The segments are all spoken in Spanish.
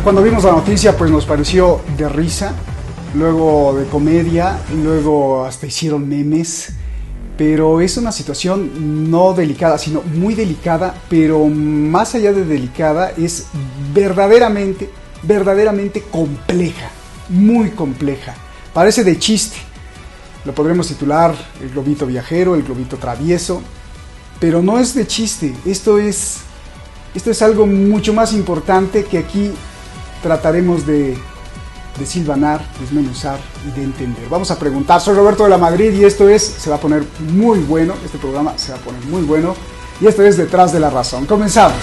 Cuando vimos la noticia, pues nos pareció de risa, luego de comedia, luego hasta hicieron memes, pero es una situación no delicada, sino muy delicada, pero más allá de delicada, es verdaderamente compleja, muy compleja. Parece de chiste, lo podremos titular el globito viajero, el globito travieso, pero no es de chiste, esto es algo mucho más importante que aquí trataremos de silvanar, desmenuzar y de entender. Vamos a preguntar, soy Roberto de la Madrid y se va a poner muy bueno, este programa se va a poner muy bueno y esto es Detrás de la Razón. Comenzamos.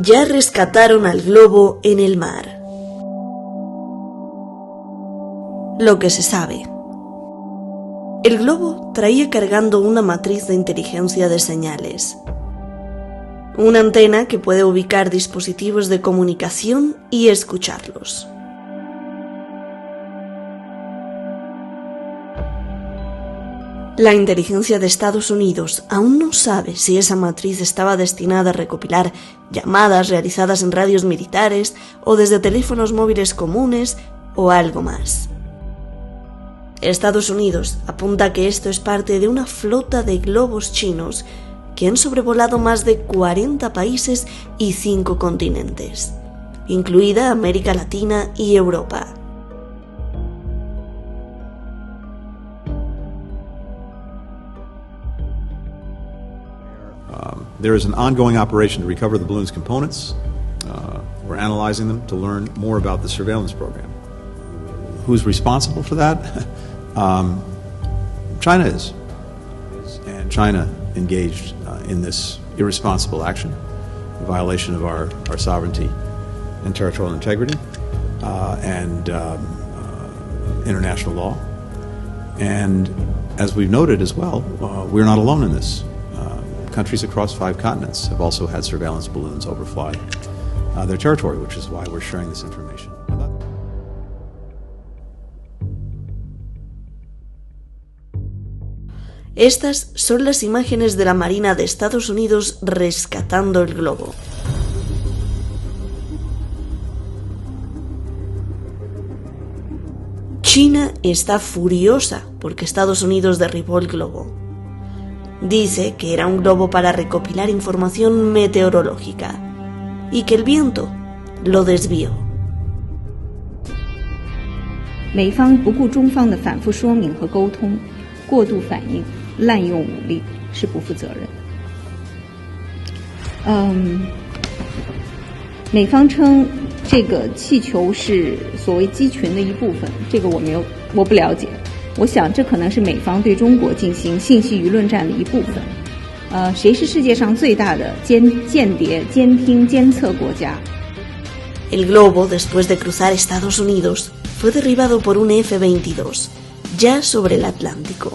Ya rescataron al globo en el mar. Lo que se sabe. El globo traía cargando una matriz de inteligencia de señales. Una antena que puede ubicar dispositivos de comunicación y escucharlos. La inteligencia de Estados Unidos aún no sabe si esa matriz estaba destinada a recopilar llamadas realizadas en radios militares o desde teléfonos móviles comunes o algo más. Estados Unidos apunta que esto es parte de una flota de globos chinos que han sobrevolado más de 40 países y 5 continentes, incluida América Latina y Europa. There is an ongoing operation to recover the balloon's components. We're analyzing them to learn more about the surveillance program. Who's responsible for that? China is. And China engaged in this irresponsible action, a violation of our sovereignty and territorial integrity and international law. And as we've noted as well, we're not alone in this. Countries across 5 continents have also had surveillance balloons overfly their territory, which is why we're sharing this information. Estas son las imágenes de la Marina de Estados Unidos rescatando el globo. China está furiosa porque Estados Unidos derribó el globo. Dice que era un globo para recopilar información meteorológica y que el viento lo desvió. 美方不顾中方的反复说明和沟通，过度反应，滥用武力是不负责任的。美方称这个气球是所谓机群的一部分，这个我不了解。我想这可能是美方对中国进行信息舆论战的一部分。谁是世界上最大的间谍、监听、监测国家？ El globo, después de cruzar Estados Unidos, fue derribado por un F-22, ya sobre el Atlántico.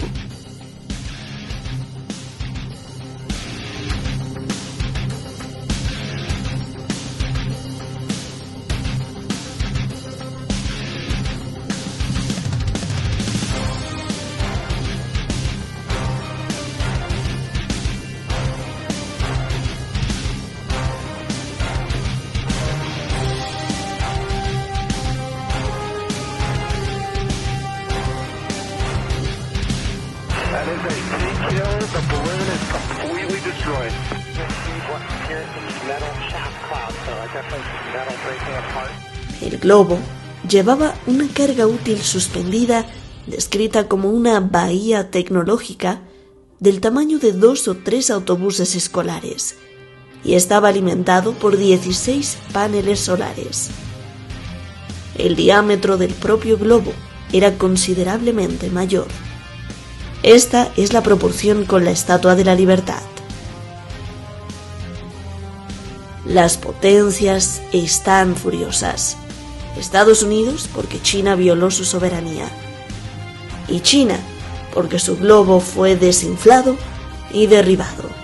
That is a C-kill. The balloon is completely destroyed. Metal shaft cloud, so I definitely see metal breaking apart. El globo llevaba una carga útil suspendida, descrita como una bahía tecnológica del tamaño de 2 o 3 autobuses escolares, y estaba alimentado por 16 paneles solares. El diámetro del propio globo era considerablemente mayor. Esta es la proporción con la Estatua de la Libertad. Las potencias están furiosas. Estados Unidos porque China violó su soberanía. Y China porque su globo fue desinflado y derribado.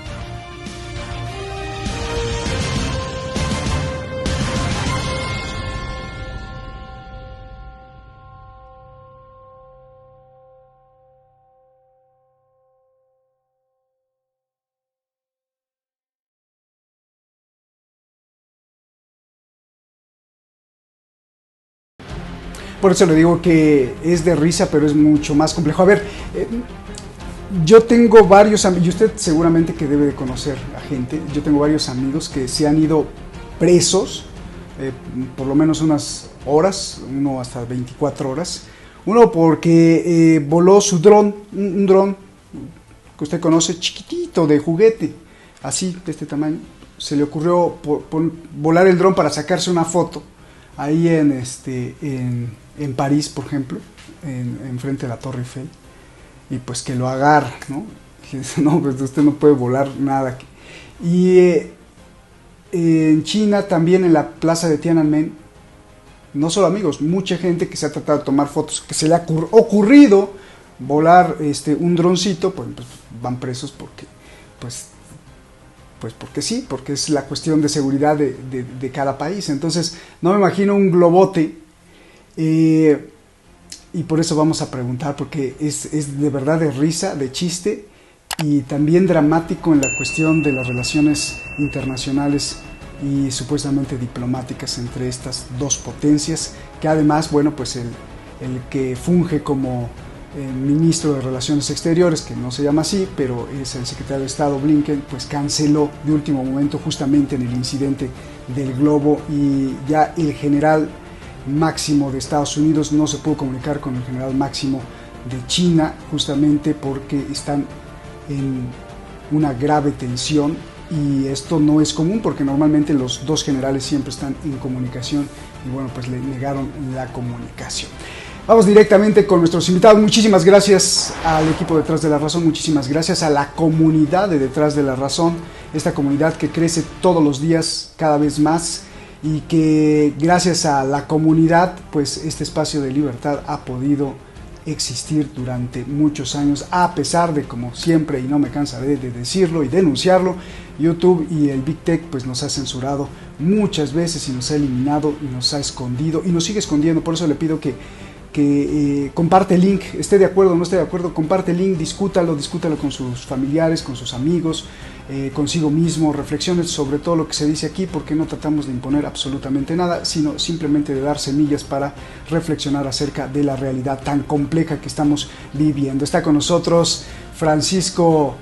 Por eso le digo que es de risa, pero es mucho más complejo. A ver, yo tengo varios amigos, y usted seguramente que debe de conocer a gente, yo tengo varios amigos que se han ido presos, por lo menos unas horas, uno hasta 24 horas. Uno porque voló su dron, un dron que usted conoce, chiquitito, de juguete, así, de este tamaño. Se le ocurrió volar el dron para sacarse una foto ahí en París, por ejemplo, en frente de la Torre Eiffel, y pues que lo agarra, ¿no? Y dice, no, pues usted no puede volar nada. Y en China también, en la plaza de Tiananmen, no solo amigos, mucha gente que se ha tratado de tomar fotos, que se le ha ocurrido volar un droncito, pues van presos porque, pues porque sí, porque es la cuestión de seguridad de cada país. Entonces, no me imagino un globote, y por eso vamos a preguntar, porque es de verdad de risa, de chiste, y también dramático en la cuestión de las relaciones internacionales y supuestamente diplomáticas entre estas dos potencias, que además, bueno, pues el que funge como ministro de Relaciones Exteriores, que no se llama así, pero es el secretario de Estado Blinken, pues canceló de último momento justamente en el incidente del globo, y ya el general máximo de Estados Unidos no se pudo comunicar con el general máximo de China, justamente porque están en una grave tensión, y esto no es común porque normalmente los dos generales siempre están en comunicación, y bueno, pues le negaron la comunicación. Vamos directamente con nuestros invitados. Muchísimas gracias al equipo Detrás de la Razón, muchísimas gracias a la comunidad de Detrás de la Razón, esta comunidad que crece todos los días cada vez más, y que gracias a la comunidad, pues este espacio de libertad ha podido existir durante muchos años, a pesar de, como siempre, y no me cansaré de decirlo y denunciarlo, YouTube y el Big Tech pues nos ha censurado muchas veces y nos ha eliminado y nos ha escondido y nos sigue escondiendo. Por eso le pido que comparte el link, esté de acuerdo o no esté de acuerdo, comparte el link, discútalo con sus familiares, con sus amigos, consigo mismo, reflexiones sobre todo lo que se dice aquí, porque no tratamos de imponer absolutamente nada, sino simplemente de dar semillas para reflexionar acerca de la realidad tan compleja que estamos viviendo. Está con nosotros Francisco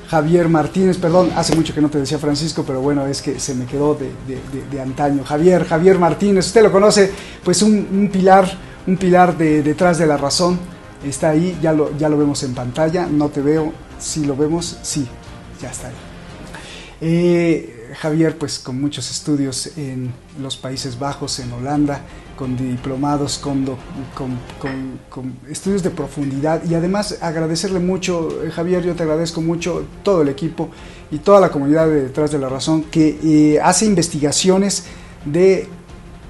Javier Martínez, perdón, hace mucho que no te decía Francisco, pero bueno, es que se me quedó de antaño. Javier Martínez, usted lo conoce, pues un pilar de Detrás de la Razón, está ahí, ya lo vemos en pantalla, no te veo, sí lo vemos, sí, ya está ahí. Javier, pues con muchos estudios en los Países Bajos, en Holanda, con diplomados, con estudios de profundidad, y además agradecerle mucho, Javier, yo te agradezco mucho, todo el equipo y toda la comunidad de Detrás de la Razón, que hace investigaciones de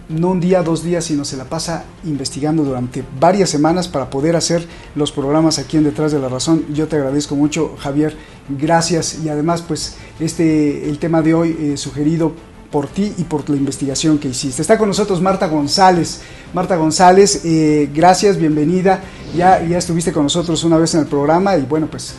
no un día, 2 días, sino se la pasa investigando durante varias semanas para poder hacer los programas aquí en Detrás de la Razón. Yo te agradezco mucho, Javier, gracias, y además pues el tema de hoy sugerido por ti y por la investigación que hiciste. Está con nosotros Marta González. Marta González, gracias, bienvenida. Ya estuviste con nosotros una vez en el programa y bueno, pues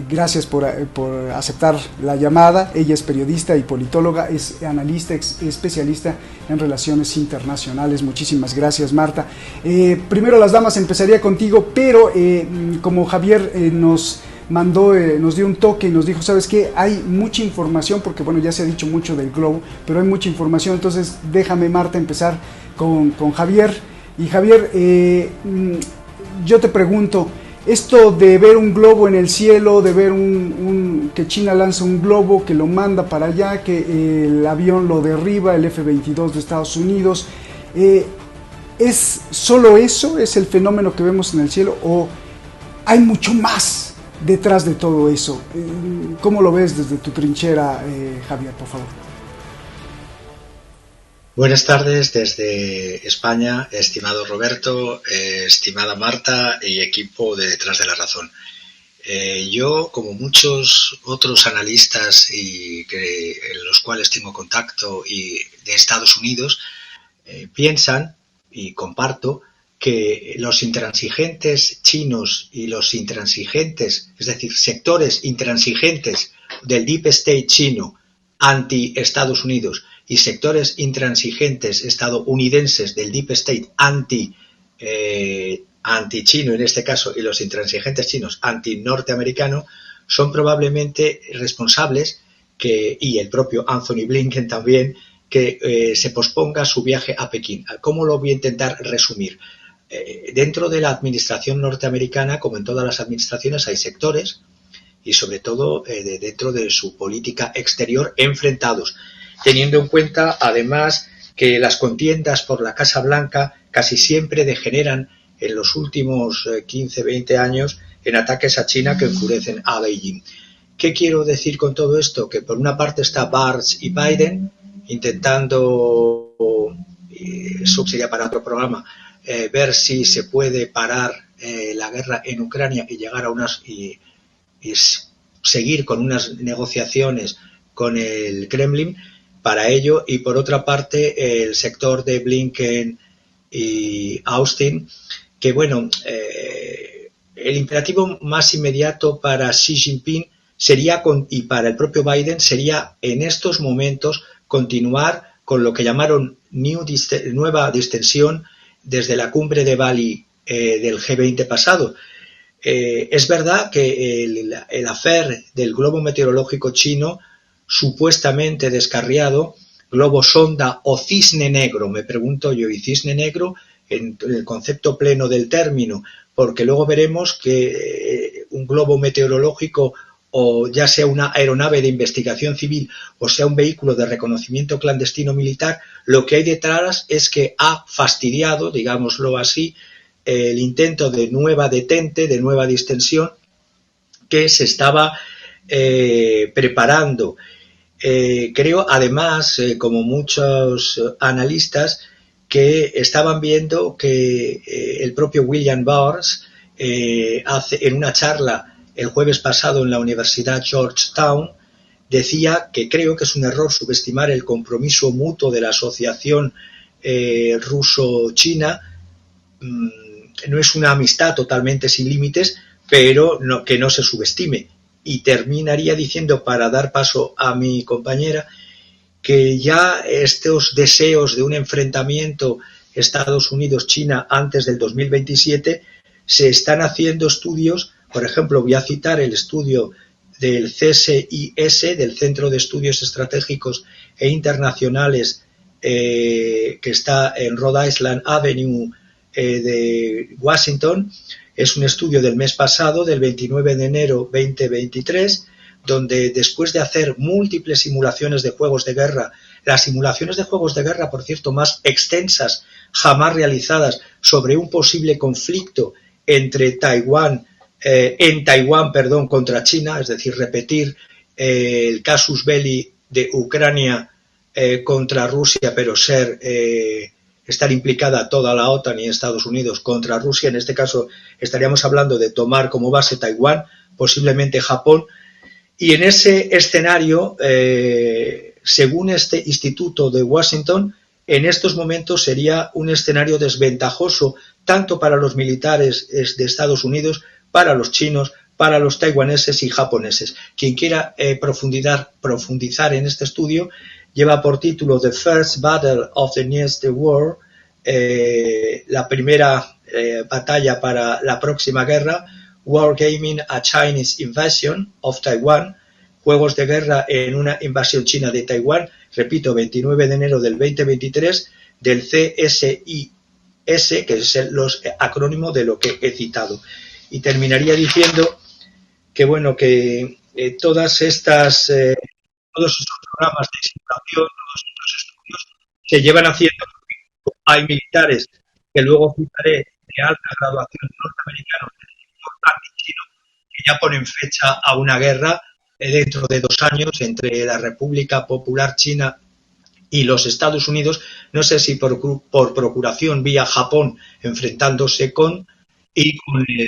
gracias por aceptar la llamada. Ella es periodista y politóloga, es analista, especialista en relaciones internacionales. Muchísimas gracias, Marta. Primero las damas, empezaría contigo, pero como Javier nos dio un toque y nos dijo, ¿sabes qué? Hay mucha información, porque bueno, ya se ha dicho mucho del globo, pero hay mucha información, entonces déjame, Marta, empezar con Javier. Y Javier, yo te pregunto, esto de ver un globo en el cielo, de ver que China lanza un globo, que lo manda para allá, que el avión lo derriba, el F-22 de Estados Unidos, ¿es solo eso? ¿Es el fenómeno que vemos en el cielo? ¿O hay mucho más detrás de todo eso? ¿Cómo lo ves desde tu trinchera, Javier, por favor? Buenas tardes desde España, estimado Roberto, estimada Marta y equipo de Detrás de la Razón. Yo, como muchos otros analistas en los cuales tengo contacto y de Estados Unidos, piensan, y comparto, que los intransigentes chinos y los intransigentes, es decir, sectores intransigentes del Deep State chino anti-Estados Unidos y sectores intransigentes estadounidenses del Deep State anti-chino en este caso, y los intransigentes chinos anti-norteamericano, son probablemente responsables y el propio Anthony Blinken también, que se posponga su viaje a Pekín. ¿Cómo lo voy a intentar resumir? Dentro de la administración norteamericana, como en todas las administraciones, hay sectores y sobre todo dentro de su política exterior enfrentados, teniendo en cuenta además que las contiendas por la Casa Blanca casi siempre degeneran en los últimos 15-20 años en ataques a China que enfurecen a Beijing. ¿Qué quiero decir con todo esto? Que por una parte está Barnes y Biden intentando, eso sería para otro programa, ver si se puede parar la guerra en Ucrania y llegar a y seguir con unas negociaciones con el Kremlin para ello, y por otra parte el sector de Blinken y Austin, que bueno, el imperativo más inmediato para Xi Jinping sería y para el propio Biden sería en estos momentos continuar con lo que llamaron nueva distensión desde la cumbre de Bali del G20 pasado. Es verdad que el affair del globo meteorológico chino, supuestamente descarriado, globo sonda o cisne negro, me pregunto yo, y cisne negro en el concepto pleno del término, porque luego veremos que un globo meteorológico, o ya sea una aeronave de investigación civil o sea un vehículo de reconocimiento clandestino militar, lo que hay detrás es que ha fastidiado, digámoslo así, el intento de nueva detente, de nueva distensión que se estaba preparando. Creo, además, como muchos analistas, que estaban viendo que el propio William Burns en una charla el jueves pasado en la Universidad Georgetown decía que creo que es un error subestimar el compromiso mutuo de la asociación ruso-china. No es una amistad totalmente sin límites, pero que no se subestime. Y terminaría diciendo, para dar paso a mi compañera, que ya estos deseos de un enfrentamiento Estados Unidos-China antes del 2027 se están haciendo estudios. Por ejemplo, voy a citar el estudio del CSIS, del Centro de Estudios Estratégicos e Internacionales, que está en Rhode Island Avenue de Washington. Es un estudio del mes pasado, del 29 de enero 2023, donde después de hacer múltiples simulaciones de juegos de guerra, las simulaciones de juegos de guerra, por cierto, más extensas jamás realizadas sobre un posible conflicto entre Taiwán contra China, es decir, repetir el casus belli de Ucrania contra Rusia, pero estar implicada toda la OTAN y Estados Unidos contra Rusia. En este caso estaríamos hablando de tomar como base Taiwán, posiblemente Japón, y en ese escenario, según este instituto de Washington, en estos momentos sería un escenario desventajoso tanto para los militares de Estados Unidos, para los chinos, para los taiwaneses y japoneses. Quien quiera profundizar en este estudio, lleva por título The First Battle of the Next War, la primera batalla para la próxima guerra, Wargaming a Chinese Invasion of Taiwan, juegos de guerra en una invasión china de Taiwán, repito, 29 de enero del 2023, del CSIS, que es el acrónimo de lo que he citado. Y terminaría diciendo que, bueno, que todos esos programas de simulación, todos estos estudios se llevan haciendo. Hay militares que luego citaré de alta graduación norteamericanos antichino que ya ponen fecha a una guerra dentro de 2 años entre la República Popular China y los Estados Unidos, no sé si por procuración vía Japón enfrentándose con y con el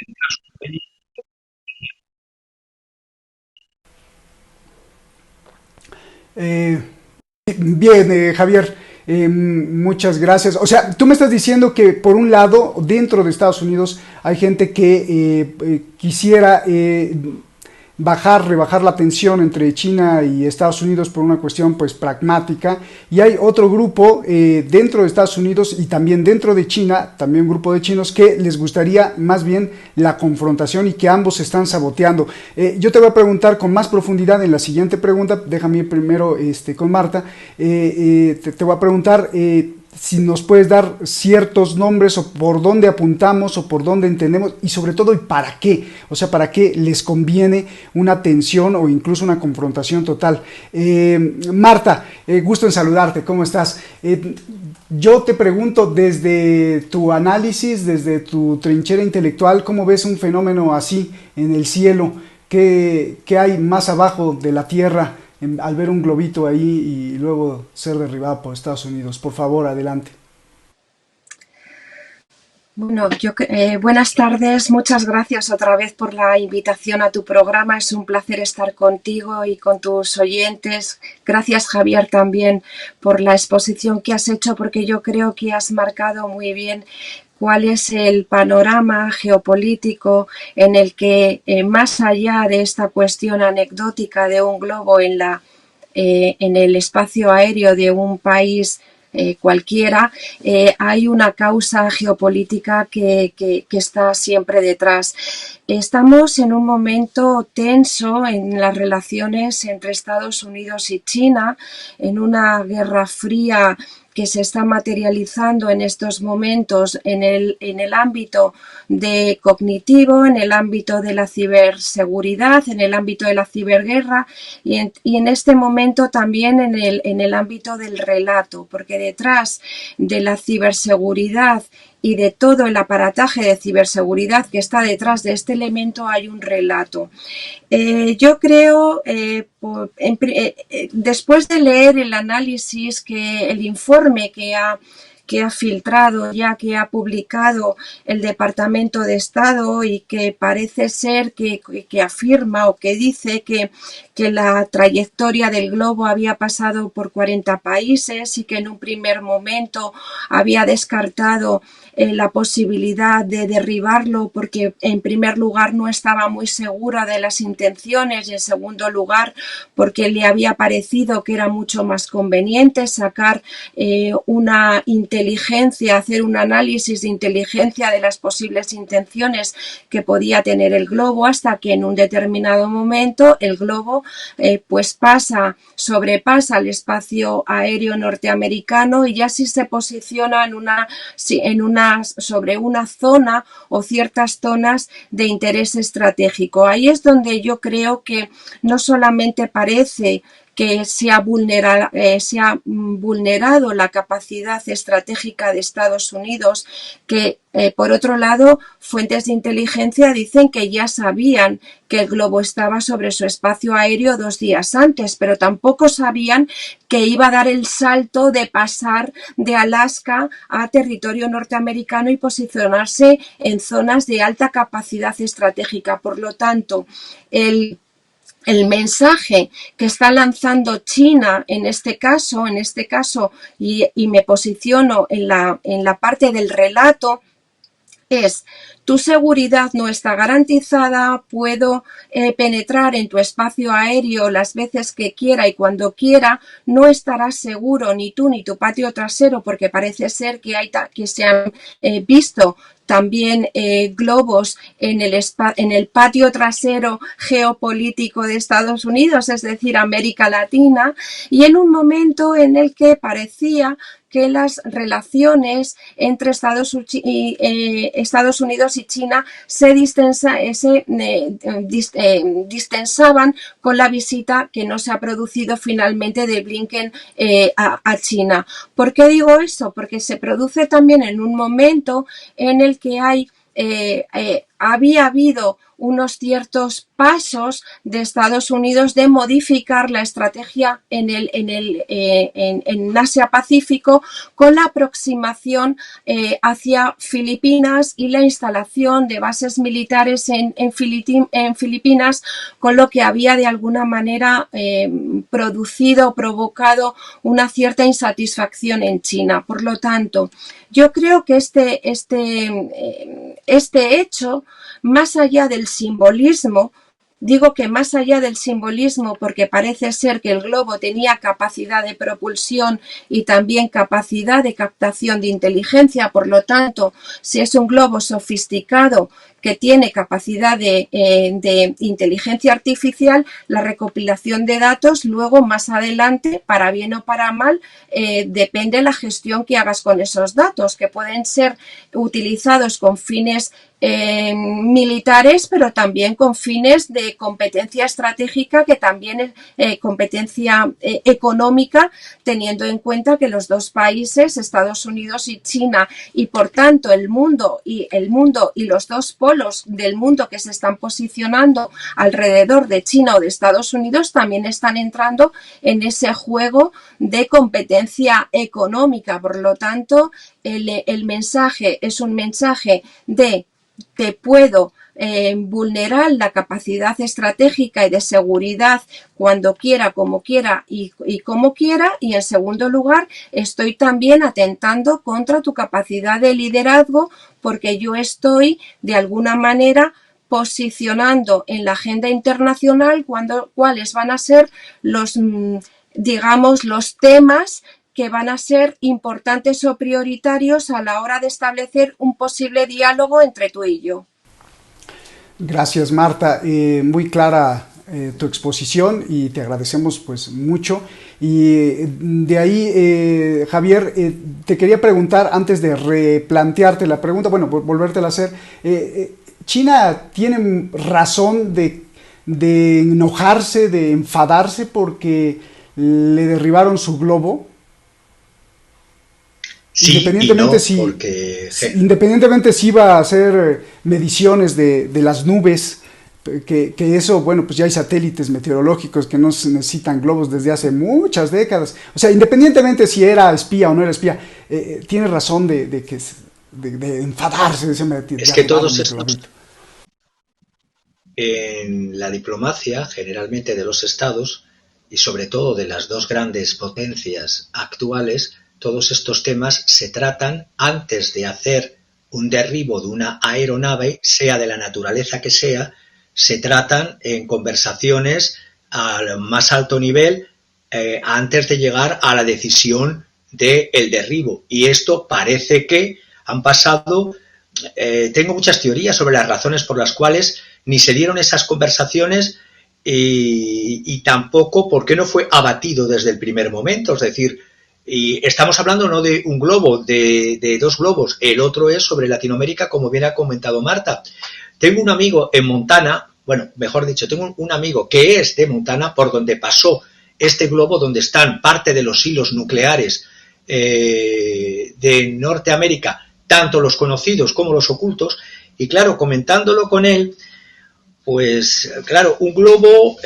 Bien, Javier, muchas gracias. O sea, tú me estás diciendo que por un lado, dentro de Estados Unidos, hay gente que quisiera rebajar la tensión entre China y Estados Unidos por una cuestión pues pragmática, y hay otro grupo dentro de Estados Unidos y también dentro de China, también un grupo de chinos que les gustaría más bien la confrontación y que ambos se están saboteando. Yo te voy a preguntar con más profundidad en la siguiente pregunta, déjame ir primero con Marta, te voy a preguntar si nos puedes dar ciertos nombres o por dónde apuntamos o por dónde entendemos y sobre todo y para qué, o sea, para qué les conviene una tensión o incluso una confrontación total. Marta, gusto en saludarte, ¿cómo estás? Yo te pregunto desde tu análisis, desde tu trinchera intelectual, ¿cómo ves un fenómeno así en el cielo? ¿Qué hay más abajo de la Tierra al ver un globito ahí y luego ser derribado por Estados Unidos? Por favor, adelante. Bueno, buenas tardes, muchas gracias otra vez por la invitación a tu programa, es un placer estar contigo y con tus oyentes. Gracias, Javier, también por la exposición que has hecho, porque yo creo que has marcado muy bien cuál es el panorama geopolítico en el que, más allá de esta cuestión anecdótica de un globo en el espacio aéreo de un país cualquiera, hay una causa geopolítica que está siempre detrás. Estamos en un momento tenso en las relaciones entre Estados Unidos y China, en una guerra fría que se está materializando en estos momentos en el ámbito de cognitivo, en el ámbito de la ciberseguridad, en el ámbito de la ciberguerra y en este momento también en el ámbito del relato, porque detrás de la ciberseguridad y de todo el aparataje de ciberseguridad que está detrás de este elemento hay un relato. Yo creo, después de leer el análisis, el informe que ha filtrado, ya que ha publicado el Departamento de Estado y que parece ser que afirma o que dice que la trayectoria del globo había pasado por 40 países y que en un primer momento había descartado la posibilidad de derribarlo porque en primer lugar no estaba muy segura de las intenciones y en segundo lugar porque le había parecido que era mucho más conveniente sacar una inteligencia, hacer un análisis de inteligencia de las posibles intenciones que podía tener el globo, hasta que en un determinado momento el globo pues sobrepasa el espacio aéreo norteamericano y ya sí se posiciona sobre una zona o ciertas zonas de interés estratégico. Ahí es donde yo creo que no solamente parece que se ha vulnerado la capacidad estratégica de Estados Unidos, que por otro lado fuentes de inteligencia dicen que ya sabían que el globo estaba sobre su espacio aéreo 2 días antes, pero tampoco sabían que iba a dar el salto de pasar de Alaska a territorio norteamericano y posicionarse en zonas de alta capacidad estratégica. Por lo tanto, el mensaje que está lanzando China en este caso, y me posiciono en la parte del relato, es: tu seguridad no está garantizada, puedo penetrar en tu espacio aéreo las veces que quiera y cuando quiera, no estarás seguro ni tú ni tu patio trasero, porque parece ser que se han visto también globos en el patio trasero geopolítico de Estados Unidos, es decir, América Latina, y en un momento en el que parecía que las relaciones entre Estados Unidos y China se distensaban con la visita que no se ha producido finalmente de Blinken a China. ¿Por qué digo eso? Porque se produce también en un momento en el que hay había habido unos ciertos pasos de Estados Unidos de modificar la estrategia en Asia-Pacífico con la aproximación hacia Filipinas y la instalación de bases militares en Filipinas, con lo que había de alguna manera provocado una cierta insatisfacción en China. Por lo tanto, yo creo que este hecho, más allá del simbolismo, digo que más allá del simbolismo porque parece ser que el globo tenía capacidad de propulsión y también capacidad de captación de inteligencia, por lo tanto, si es un globo sofisticado que tiene capacidad de inteligencia artificial, la recopilación de datos luego más adelante, para bien o para mal, depende de la gestión que hagas con esos datos, que pueden ser utilizados con fines militares, pero también con fines de competencia estratégica, que también es competencia económica, teniendo en cuenta que los dos países, Estados Unidos y China, y por tanto el mundo y los dos polos del mundo que se están posicionando alrededor de China o de Estados Unidos, también están entrando en ese juego de competencia económica. Por lo tanto, el mensaje es un mensaje de que puedo vulnerar la capacidad estratégica y de seguridad cuando quiera, como quiera y como quiera, y en segundo lugar estoy también atentando contra tu capacidad de liderazgo, porque yo estoy de alguna manera posicionando en la agenda internacional cuáles van a ser los temas que van a ser importantes o prioritarios a la hora de establecer un posible diálogo entre tú y yo. Gracias, Marta. Muy clara tu exposición y te agradecemos pues mucho. Y de ahí, Javier, te quería preguntar, antes de replantearte la pregunta, bueno, volvértela a hacer, ¿China tiene razón de enojarse, de enfadarse porque le derribaron su globo? Sí, independientemente, y no, si, porque... independientemente si iba a hacer mediciones de las nubes, que eso, bueno, pues ya hay satélites meteorológicos que no se necesitan globos desde hace muchas décadas. O sea, independientemente si era espía o no era espía, tiene razón de enfadarse. Es que todos estos... En la diplomacia, generalmente de los estados, y sobre todo de las dos grandes potencias actuales, todos estos temas se tratan antes de hacer un derribo de una aeronave, sea de la naturaleza que sea, se tratan en conversaciones al más alto nivel antes de llegar a la decisión del derribo. Y esto parece que han pasado... tengo muchas teorías sobre las razones por las cuales ni se dieron esas conversaciones y tampoco por qué no fue abatido desde el primer momento. Es decir, y estamos hablando no de un globo, de dos globos. El otro es sobre Latinoamérica, como bien ha comentado Marta. Tengo un amigo en Montana, bueno, mejor dicho, tengo un amigo que es de Montana, por donde pasó este globo, donde están parte de los hilos nucleares de Norteamérica, tanto los conocidos como los ocultos. Y claro, comentándolo con él, pues claro, un globo,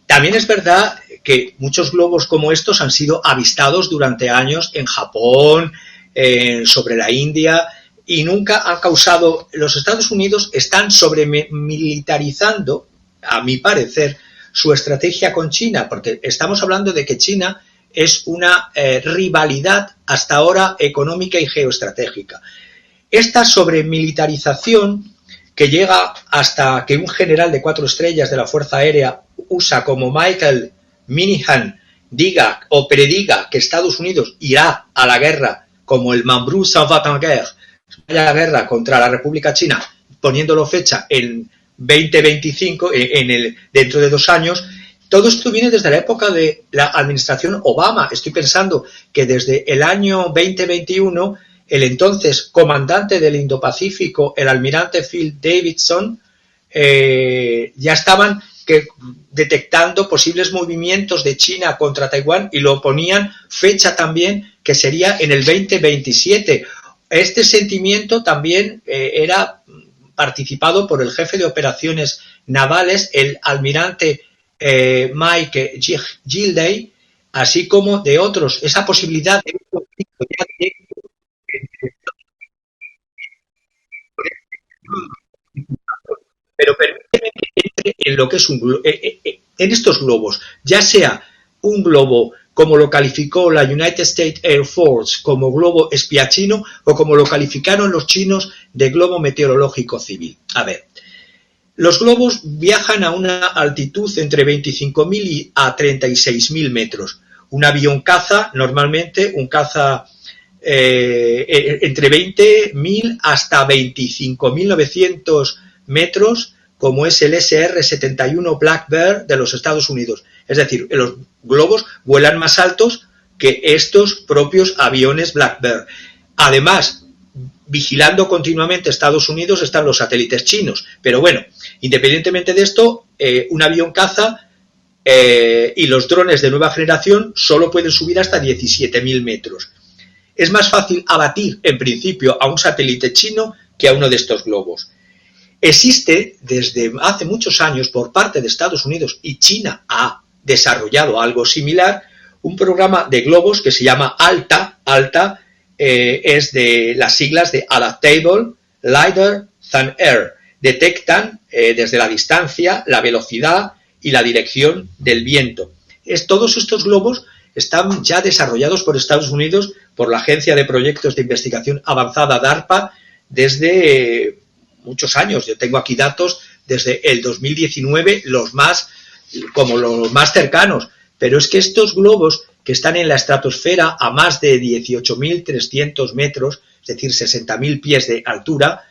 también es verdad que muchos globos como estos han sido avistados durante años en Japón, sobre la India, y nunca han causado... Los Estados Unidos están sobremilitarizando, a mi parecer, su estrategia con China, porque estamos hablando de que China es una rivalidad hasta ahora económica y geoestratégica. Esta sobremilitarización, que llega hasta que un general de 4 estrellas de la Fuerza Aérea USA como Michael Minihan diga o prediga que Estados Unidos irá a la guerra como el Mambrú s'en va en guerre, a la guerra contra la República China, poniéndolo fecha en 2025, dentro de 2 años. Todo esto viene desde la época de la administración Obama. Estoy pensando que desde el año 2021 el entonces comandante del Indo-Pacífico, el almirante Phil Davidson, ya estaban detectando posibles movimientos de China contra Taiwán y lo ponían fecha también que sería en el 2027. Este sentimiento también era participado por el jefe de operaciones navales, el almirante Mike Gilday, así como de otros. Esa posibilidad de un conflicto ya directo pero permíteme que entre en lo que es en estos globos, ya sea un globo como lo calificó la United States Air Force como globo espía chino o como lo calificaron los chinos de globo meteorológico civil. A ver, los globos viajan a una altitud entre 25.000 a 36.000 metros. Un avión caza, normalmente un caza entre 20.000 hasta 25.900 metros, como es el SR-71 Blackbird de los Estados Unidos. Es decir, los globos vuelan más altos que estos propios aviones Blackbird. Además, vigilando continuamente Estados Unidos están los satélites chinos. Pero bueno, independientemente de esto, un avión caza y los drones de nueva generación solo pueden subir hasta 17.000 metros. Es más fácil abatir, en principio, a un satélite chino que a uno de estos globos. Existe desde hace muchos años por parte de Estados Unidos, y China ha desarrollado algo similar, un programa de globos que se llama ALTA. ALTA es de las siglas de Adaptable Lidar Thin Air. Detectan desde la distancia, la velocidad y la dirección del viento. Todos estos globos están ya desarrollados por Estados Unidos, por la Agencia de Proyectos de Investigación Avanzada DARPA, desde muchos años. Yo tengo aquí datos desde el 2019, los más cercanos. Pero es que estos globos que están en la estratosfera a más de 18.300 metros, es decir, 60.000 pies de altura,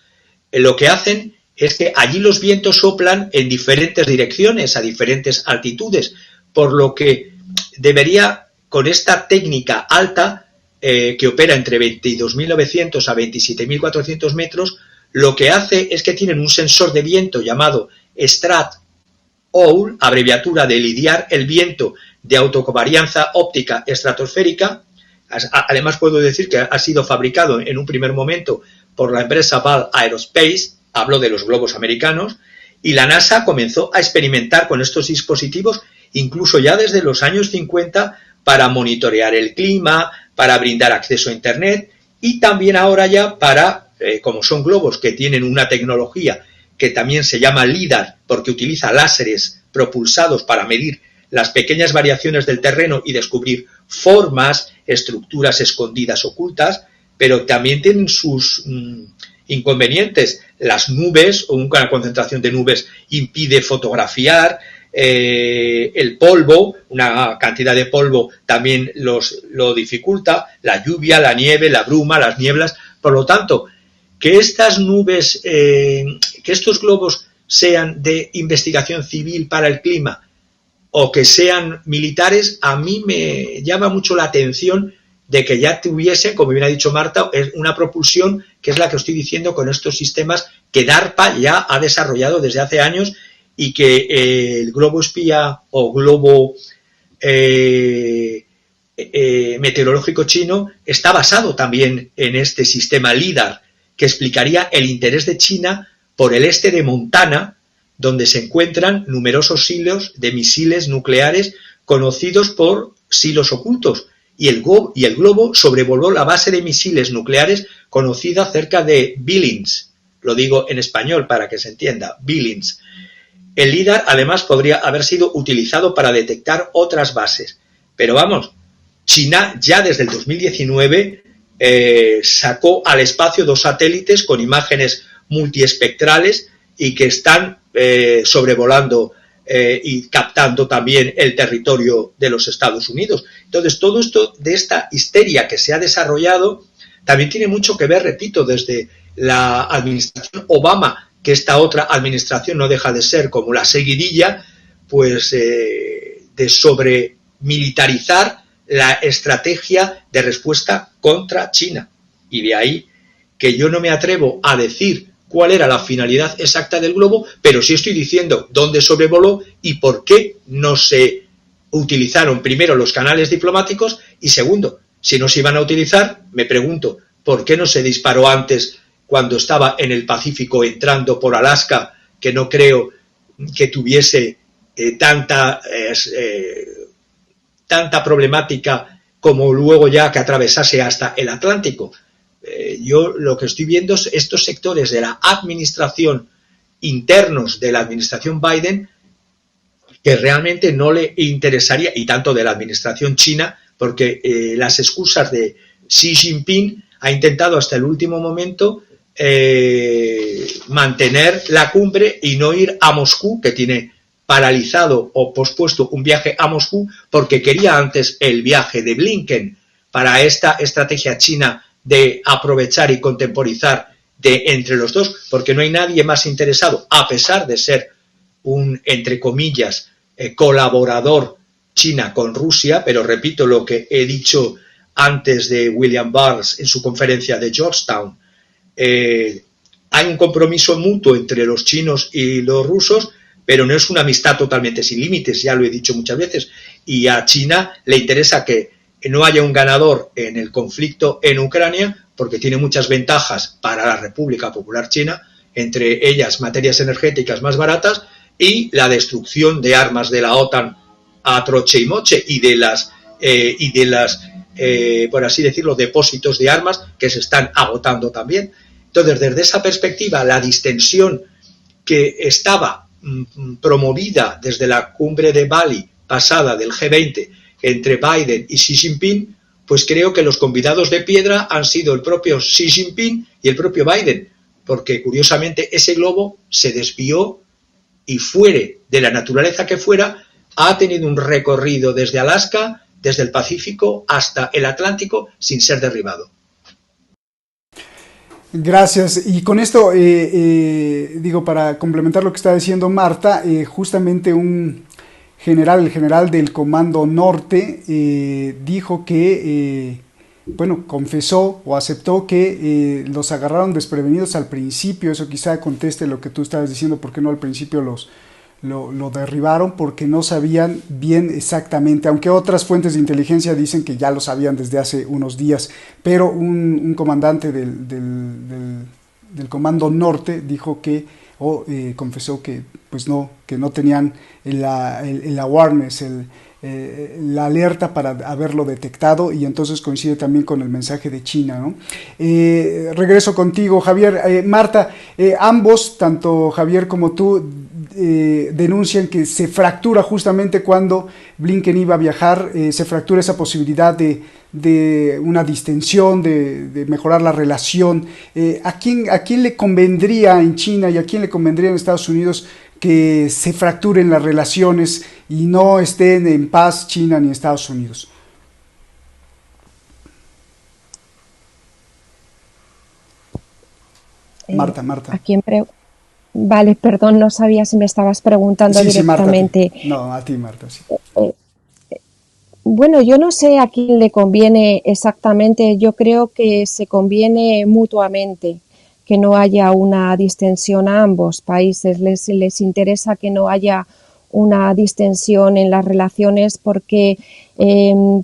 lo que hacen es que allí los vientos soplan en diferentes direcciones, a diferentes altitudes, por lo que debería, con esta técnica alta, que opera entre 22.900 a 27.400 metros, lo que hace es que tienen un sensor de viento llamado STRAT-OWL, abreviatura de lidiar el viento de autocovarianza óptica estratosférica. Además, puedo decir que ha sido fabricado en un primer momento por la empresa Ball Aerospace, hablo de los globos americanos, y la NASA comenzó a experimentar con estos dispositivos incluso ya desde los años 50 para monitorear el clima, para brindar acceso a Internet y también ahora ya para, como son globos que tienen una tecnología que también se llama LIDAR porque utiliza láseres propulsados para medir las pequeñas variaciones del terreno y descubrir formas, estructuras escondidas ocultas, pero también tienen sus inconvenientes. Las nubes o una concentración de nubes impide fotografiar, el polvo, una cantidad de polvo también lo dificulta, la lluvia, la nieve, la bruma, las nieblas. Por lo tanto, que estas nubes, que estos globos sean de investigación civil para el clima o que sean militares, a mí me llama mucho la atención de que ya tuviesen, como bien ha dicho Marta, una propulsión que es la que estoy diciendo con estos sistemas que DARPA ya ha desarrollado desde hace años y que el globo espía o globo meteorológico chino está basado también en este sistema LIDAR, que explicaría el interés de China por el este de Montana, donde se encuentran numerosos silos de misiles nucleares conocidos por silos ocultos, y el globo sobrevoló la base de misiles nucleares conocida cerca de Billings. Lo digo en español para que se entienda, Billings. El LIDAR además podría haber sido utilizado para detectar otras bases. Pero vamos, China ya desde el 2019 sacó al espacio 2 satélites con imágenes multiespectrales y que están sobrevolando y captando también el territorio de los Estados Unidos. Entonces, todo esto de esta histeria que se ha desarrollado también tiene mucho que ver, repito, desde la administración Obama, que esta otra administración no deja de ser como la seguidilla, pues de sobremilitarizar la estrategia de respuesta contra China. Y de ahí que yo no me atrevo a decir cuál era la finalidad exacta del globo, pero sí estoy diciendo dónde sobrevoló y por qué no se utilizaron primero los canales diplomáticos y segundo, si no se iban a utilizar, me pregunto, ¿por qué no se disparó antes cuando estaba en el Pacífico entrando por Alaska, que no creo que tuviese tanta problemática como luego ya que atravesase hasta el Atlántico. Yo lo que estoy viendo es estos sectores de la administración internos de la administración Biden que realmente no le interesaría, y tanto de la administración china, porque las excusas de Xi Jinping ha intentado hasta el último momento mantener la cumbre y no ir a Moscú, que tiene paralizado o pospuesto un viaje a Moscú porque quería antes el viaje de Blinken para esta estrategia china de aprovechar y contemporizar entre los dos, porque no hay nadie más interesado, a pesar de ser un, entre comillas, colaborador China con Rusia, pero repito lo que he dicho antes de William Burns en su conferencia de Georgetown, hay un compromiso mutuo entre los chinos y los rusos, pero no es una amistad totalmente sin límites, ya lo he dicho muchas veces, y a China le interesa que no haya un ganador en el conflicto en Ucrania, porque tiene muchas ventajas para la República Popular China, entre ellas materias energéticas más baratas y la destrucción de armas de la OTAN a troche y moche y de las por así decirlo, depósitos de armas que se están agotando también. Entonces, desde esa perspectiva, la distensión que estaba promovida desde la cumbre de Bali pasada del G20 entre Biden y Xi Jinping, pues creo que los convidados de piedra han sido el propio Xi Jinping y el propio Biden, porque curiosamente ese globo se desvió y fuere de la naturaleza que fuera, ha tenido un recorrido desde Alaska, desde el Pacífico hasta el Atlántico sin ser derribado. Gracias. Y con esto, digo, para complementar lo que está diciendo Marta, justamente el general del Comando Norte, dijo que, confesó o aceptó que los agarraron desprevenidos al principio. Eso quizá conteste lo que tú estabas diciendo, por qué no al principio lo derribaron, porque no sabían bien exactamente, aunque otras fuentes de inteligencia dicen que ya lo sabían desde hace unos días, pero un comandante del Comando Norte dijo que, confesó que pues no tenían el awareness, la alerta para haberlo detectado, y entonces coincide también con el mensaje de China, ¿no? Regreso contigo, Javier. Marta, ambos, tanto Javier como tú, denuncian que se fractura justamente cuando Blinken iba a viajar, se fractura esa posibilidad de una distensión, de mejorar la relación. ¿A quién le convendría en China y a quién le convendría en Estados Unidos que se fracturen las relaciones y no estén en paz China ni Estados Unidos? Marta. ¿A quién Vale, perdón, no sabía si me estabas preguntando directamente. Sí, Marta, no, a ti, Marta, sí. Bueno, yo no sé a quién le conviene exactamente. Yo creo que se conviene mutuamente que no haya una distensión a ambos países. Les interesa que no haya una distensión en las relaciones porque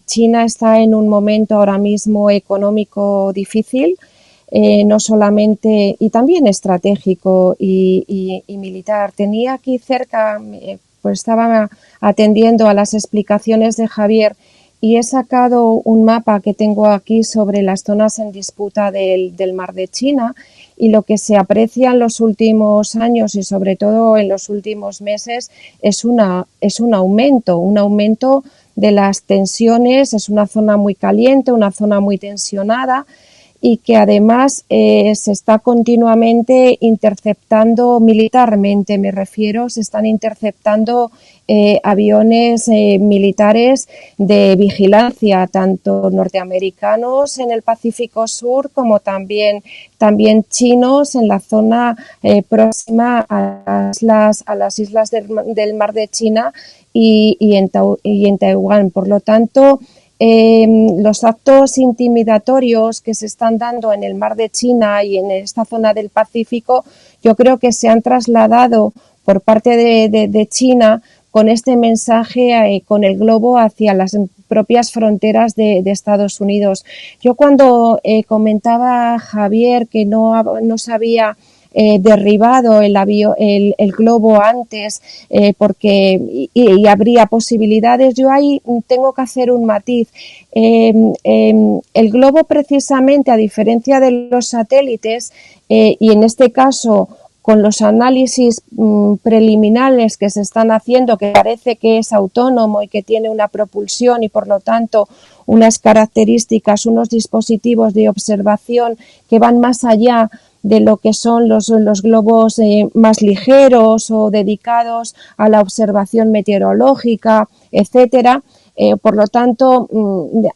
China está en un momento ahora mismo económico difícil. No solamente, y también estratégico y militar. Tenía aquí cerca, pues estaba atendiendo a las explicaciones de Javier y he sacado un mapa que tengo aquí sobre las zonas en disputa del Mar de China, y lo que se aprecia en los últimos años y sobre todo en los últimos meses es un aumento de las tensiones. Es una zona muy caliente, una zona muy tensionada, y que además se está continuamente interceptando militarmente, me refiero, se están interceptando aviones militares de vigilancia, tanto norteamericanos en el Pacífico Sur como también chinos en la zona próxima a las islas del Mar de China y en Taiwán. Por lo tanto, los actos intimidatorios que se están dando en el Mar de China y en esta zona del Pacífico, yo creo que se han trasladado por parte de China con este mensaje, con el globo hacia las propias fronteras de Estados Unidos. Yo cuando comentaba a Javier que no se había derribado el globo antes porque y habría posibilidades, yo ahí tengo que hacer un matiz. El globo, precisamente, a diferencia de los satélites, y en este caso con los análisis preliminares que se están haciendo, que parece que es autónomo y que tiene una propulsión y por lo tanto unas características, unos dispositivos de observación que van más allá de lo que son los globos más ligeros o dedicados a la observación meteorológica, etcétera. Por lo tanto,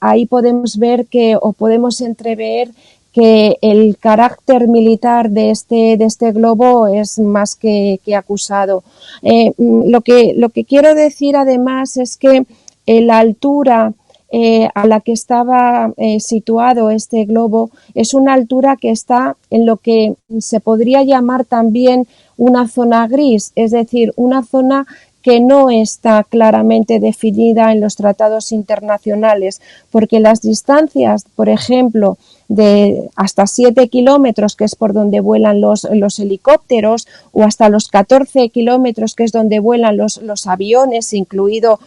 ahí podemos ver o podemos entrever que el carácter militar de este globo es más que acusado. Lo que quiero decir además es que la altura a la que estaba situado este globo es una altura que está en lo que se podría llamar también una zona gris, es decir, una zona que no está claramente definida en los tratados internacionales, porque las distancias, por ejemplo, de hasta 7 kilómetros, que es por donde vuelan los helicópteros, o hasta los 14 kilómetros, que es donde vuelan los aviones, incluido,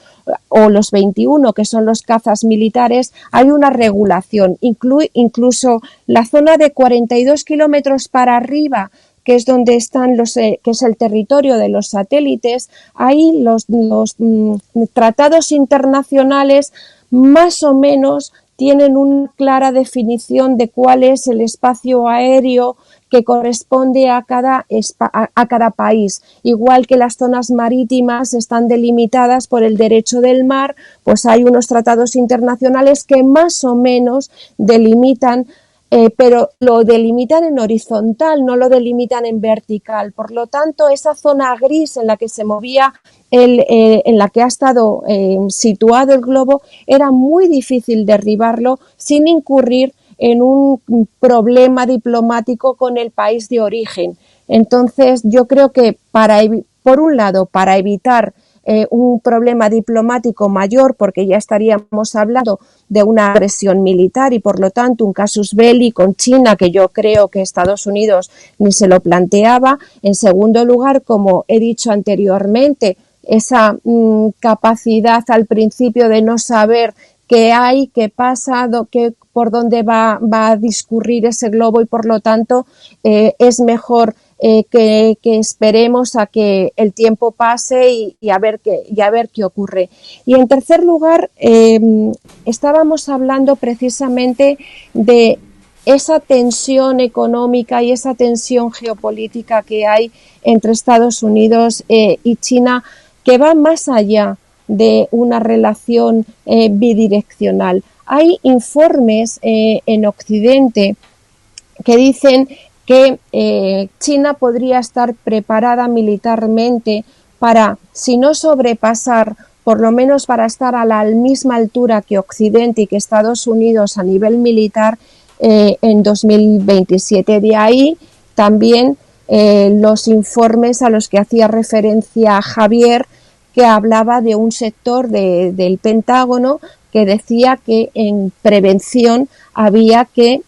o los 21, que son los cazas militares, hay una regulación. Incluso la zona de 42 kilómetros para arriba, que es donde están que es el territorio de los satélites, ahí los tratados internacionales más o menos tienen una clara definición de cuál es el espacio aéreo que corresponde a cada país. Igual que las zonas marítimas están delimitadas por el derecho del mar, pues hay unos tratados internacionales que más o menos delimitan, pero lo delimitan en horizontal, no lo delimitan en vertical. Por lo tanto, esa zona gris en la que se movía, en la que ha estado situado el globo, era muy difícil derribarlo sin incurrir en un problema diplomático con el país de origen. Entonces, yo creo que por un lado, para evitar un problema diplomático mayor, porque ya estaríamos hablando de una agresión militar y por lo tanto un casus belli con China, que yo creo que Estados Unidos ni se lo planteaba. En segundo lugar, como he dicho anteriormente, esa capacidad al principio de no saber qué hay, qué pasa, por dónde va a discurrir ese globo y por lo tanto es mejor que esperemos a que el tiempo pase y a ver qué ocurre. Y en tercer lugar, estábamos hablando precisamente de esa tensión económica y esa tensión geopolítica que hay entre Estados Unidos y China, que va más allá de una relación bidireccional. Hay informes en Occidente que dicen que China podría estar preparada militarmente para, si no sobrepasar, por lo menos para estar a la misma altura que Occidente y que Estados Unidos a nivel militar en 2027. De ahí también los informes a los que hacía referencia Javier, que hablaba de un sector del Pentágono que decía que en prevención había que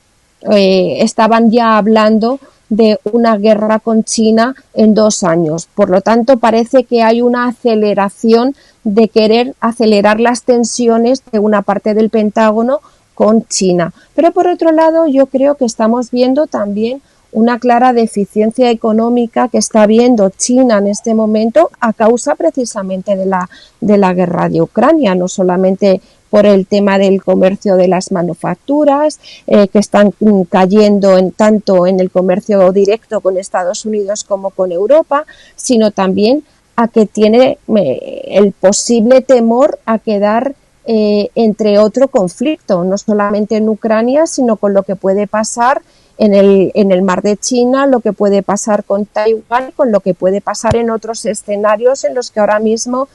estaban ya hablando de una guerra con China en 2 años. Por lo tanto, parece que hay una aceleración de querer acelerar las tensiones de una parte del Pentágono con China. Pero por otro lado, yo creo que estamos viendo también una clara deficiencia económica que está viendo China en este momento a causa precisamente de la guerra de Ucrania, no solamente por el tema del comercio de las manufacturas, que están cayendo tanto en el comercio directo con Estados Unidos como con Europa, sino también a que tiene el posible temor a quedar entre otro conflicto, no solamente en Ucrania, sino con lo que puede pasar en el mar de China, lo que puede pasar con Taiwán, con lo que puede pasar en otros escenarios en los que ahora mismo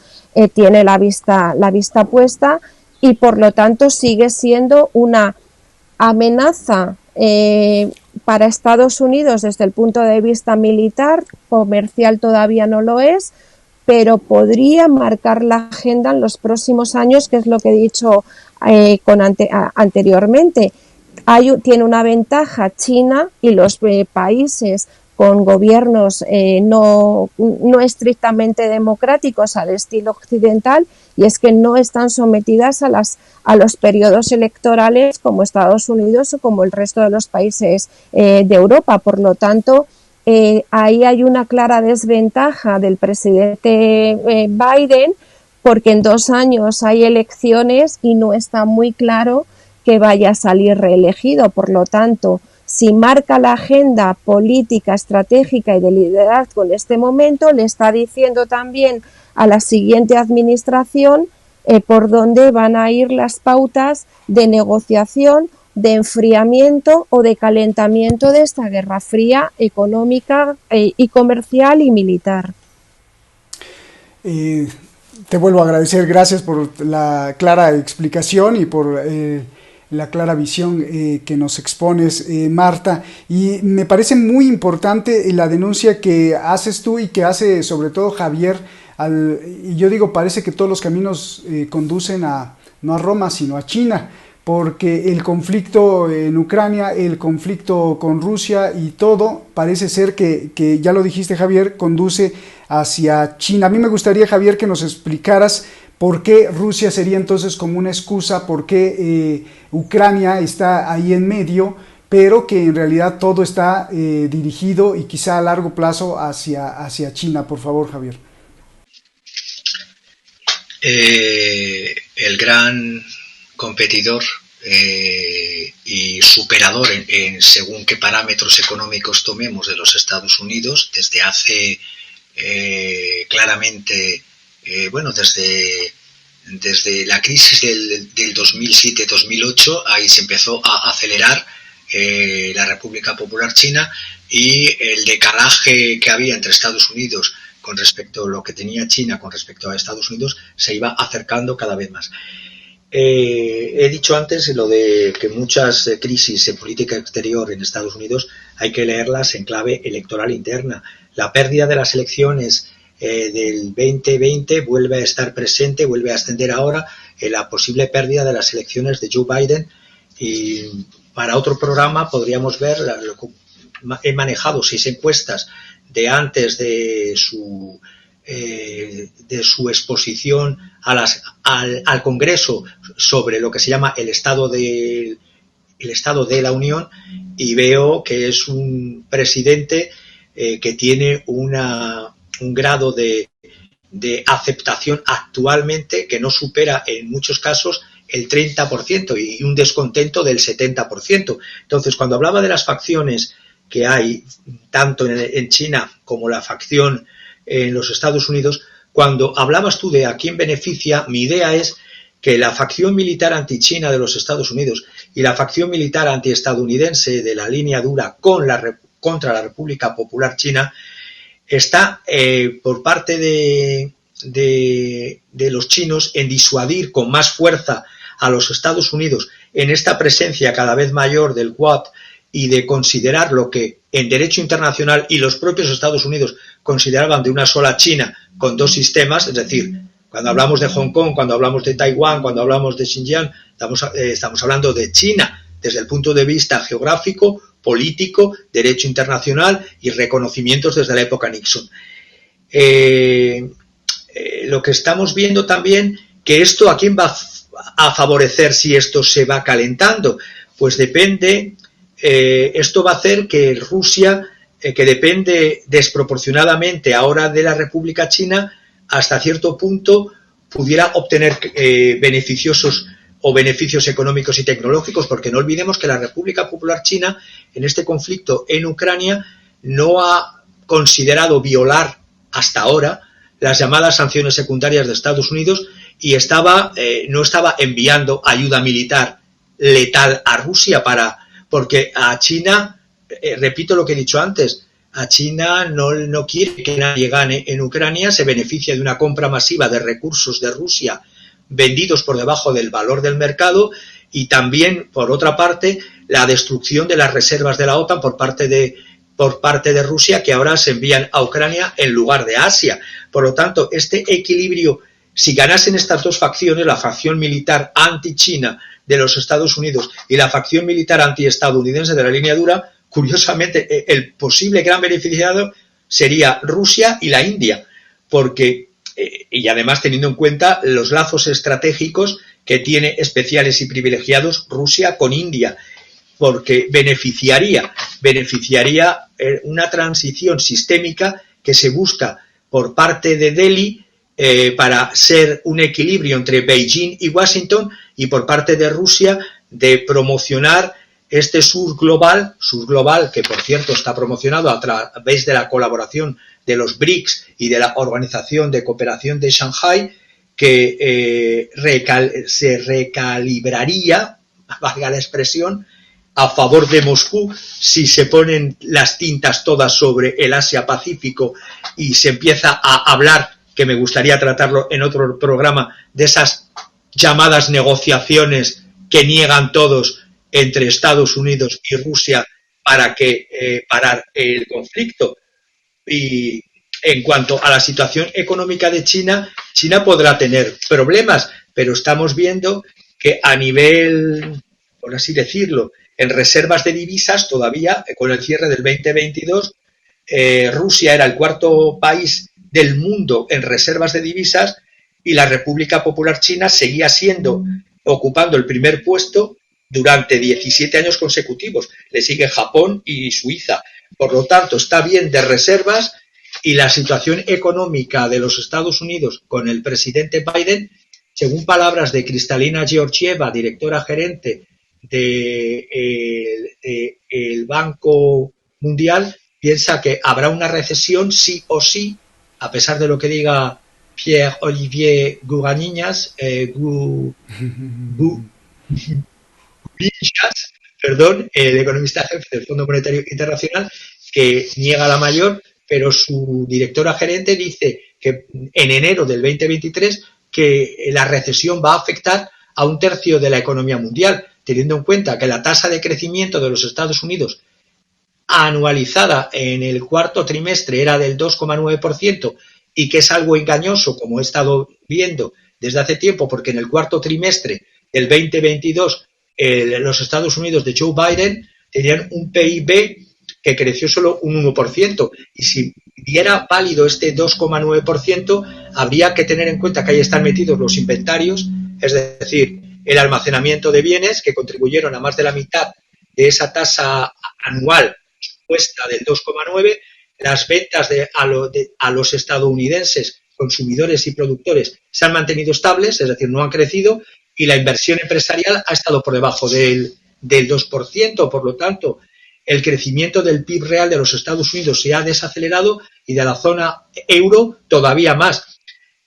tiene la vista puesta. Y por lo tanto sigue siendo una amenaza para Estados Unidos desde el punto de vista militar, comercial todavía no lo es, pero podría marcar la agenda en los próximos años, que es lo que he dicho anteriormente. Tiene una ventaja China y los países con gobiernos no estrictamente democráticos al estilo occidental, y es que no están sometidas a los periodos electorales como Estados Unidos o como el resto de los países de Europa. Por lo tanto, ahí hay una clara desventaja del presidente Biden, porque en 2 años hay elecciones y no está muy claro que vaya a salir reelegido. Por lo tanto, si marca la agenda política, estratégica y de liderazgo en este momento, le está diciendo también a la siguiente administración por dónde van a ir las pautas de negociación, de enfriamiento o de calentamiento de esta guerra fría económica y comercial y militar. Te vuelvo a agradecer, gracias por la clara explicación y por la clara visión que nos expones, Marta, y me parece muy importante la denuncia que haces tú y que hace sobre todo Javier, y yo digo, parece que todos los caminos conducen no a Roma, sino a China, porque el conflicto en Ucrania, el conflicto con Rusia y todo, parece ser que ya lo dijiste, Javier, conduce hacia China. A mí me gustaría, Javier, que nos explicaras por qué Rusia sería entonces como una excusa, por qué Ucrania está ahí en medio, pero que en realidad todo está dirigido y quizá a largo plazo hacia China. Por favor, Javier. El gran competidor y superador en según qué parámetros económicos tomemos de los Estados Unidos desde hace claramente desde la crisis del 2007-2008, ahí se empezó a acelerar la República Popular China, y el decalaje que había entre Estados Unidos con respecto a lo que tenía China con respecto a Estados Unidos se iba acercando cada vez más. He dicho antes lo de que muchas crisis en política exterior en Estados Unidos hay que leerlas en clave electoral interna. La pérdida de las elecciones del 2020 vuelve a estar presente, vuelve a ascender ahora la posible pérdida de las elecciones de Joe Biden, y para otro programa podríamos ver, he manejado 6 encuestas de antes de su exposición al Congreso sobre lo que se llama el Estado de la Unión, y veo que es un presidente que tiene un grado de aceptación actualmente que no supera en muchos casos el 30% y un descontento del 70%. Entonces, cuando hablaba de las facciones que hay tanto en China como la facción en los Estados Unidos, cuando hablabas tú de a quién beneficia, mi idea es que la facción militar anti-China de los Estados Unidos y la facción militar anti-estadounidense de la línea dura contra la República Popular China está por parte de los chinos en disuadir con más fuerza a los Estados Unidos en esta presencia cada vez mayor del Quad, y de considerar lo que en derecho internacional y los propios Estados Unidos consideraban de una sola China con 2 sistemas, es decir, cuando hablamos de Hong Kong, cuando hablamos de Taiwán, cuando hablamos de Xinjiang, estamos hablando de China desde el punto de vista geográfico, político, derecho internacional y reconocimientos desde la época Nixon. Lo que estamos viendo también, que esto a quién va a favorecer si esto se va calentando, pues depende. Esto va a hacer que Rusia, que depende desproporcionadamente ahora de la República China, hasta cierto punto pudiera obtener beneficios económicos y tecnológicos, porque no olvidemos que la República Popular China en este conflicto en Ucrania no ha considerado violar hasta ahora las llamadas sanciones secundarias de Estados Unidos, y no estaba enviando ayuda militar letal a Rusia porque a China, repito lo que he dicho antes, a China no quiere que nadie gane en Ucrania, se beneficia de una compra masiva de recursos de Rusia vendidos por debajo del valor del mercado, y también, por otra parte, la destrucción de las reservas de la OTAN por parte de por parte de Rusia que ahora se envían a Ucrania en lugar de Asia. Por lo tanto, este equilibrio, si ganasen estas dos facciones, la facción militar anti-China de los Estados Unidos y la facción militar anti-estadounidense de la línea dura, curiosamente, el posible gran beneficiado sería Rusia y la India, porque, y además teniendo en cuenta los lazos estratégicos que tiene especiales y privilegiados Rusia con India, porque beneficiaría una transición sistémica que se busca por parte de Delhi para ser un equilibrio entre Beijing y Washington, y por parte de Rusia de promocionar este sur global que por cierto está promocionado a través de la colaboración de los BRICS y de la Organización de Cooperación de Shanghái, que se recalibraría, valga la expresión, a favor de Moscú si se ponen las tintas todas sobre el Asia-Pacífico y se empieza a hablar, que me gustaría tratarlo en otro programa, de esas llamadas negociaciones que niegan todos entre Estados Unidos y Rusia para parar el conflicto. Y en cuanto a la situación económica de China, China podrá tener problemas, pero estamos viendo que a nivel, por así decirlo, en reservas de divisas todavía, con el cierre del 2022, Rusia era el cuarto país del mundo en reservas de divisas y la República Popular China seguía ocupando el primer puesto durante 17 años consecutivos. Le sigue Japón y Suiza. Por lo tanto, está bien de reservas, y la situación económica de los Estados Unidos con el presidente Biden, según palabras de Kristalina Georgieva, directora gerente del Banco Mundial, piensa que habrá una recesión sí o sí, a pesar de lo que diga Pierre-Olivier Gouganinas, el economista jefe del Fondo Monetario Internacional, que niega la mayor, pero su directora gerente dice que en enero del 2023 que la recesión va a afectar a un tercio de la economía mundial, teniendo en cuenta que la tasa de crecimiento de los Estados Unidos anualizada en el cuarto trimestre era del 2,9%, y que es algo engañoso, como he estado viendo desde hace tiempo, porque en el cuarto trimestre del 2022 los Estados Unidos de Joe Biden tenían un PIB que creció solo un 1%, y si diera válido este 2,9%, habría que tener en cuenta que ahí están metidos los inventarios, es decir, el almacenamiento de bienes, que contribuyeron a más de la mitad de esa tasa anual supuesta del 2,9%, las ventas a los estadounidenses, consumidores y productores, se han mantenido estables, es decir, no han crecido, y la inversión empresarial ha estado por debajo del 2%, por lo tanto, el crecimiento del PIB real de los Estados Unidos se ha desacelerado, y de la zona euro todavía más.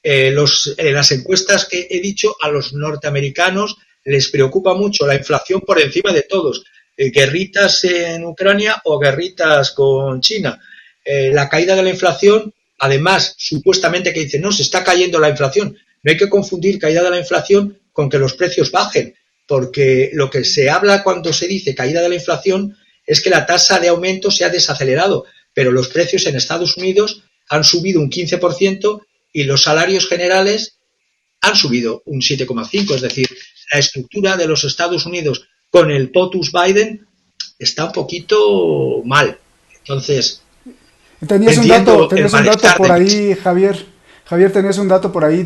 Las encuestas que he dicho, a los norteamericanos les preocupa mucho la inflación por encima de todos, guerritas en Ucrania o guerritas con China. La caída de la inflación, además, supuestamente que dicen, no, se está cayendo la inflación. No hay que confundir caída de la inflación con que los precios bajen, porque lo que se habla cuando se dice caída de la inflación es que la tasa de aumento se ha desacelerado, pero los precios en Estados Unidos han subido un 15% y los salarios generales han subido un 7,5%. Es decir, la estructura de los Estados Unidos con el POTUS Biden está un poquito mal. Entonces, tenías un dato por ahí, Javier. Javier, tenías un dato por ahí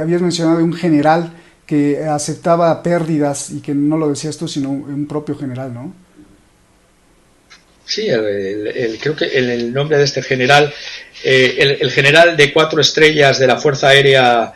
habías mencionado de un general que aceptaba pérdidas, y que no lo decías tú, sino un propio general, ¿no? Sí, creo que el nombre de este general, el general de 4 estrellas de la Fuerza Aérea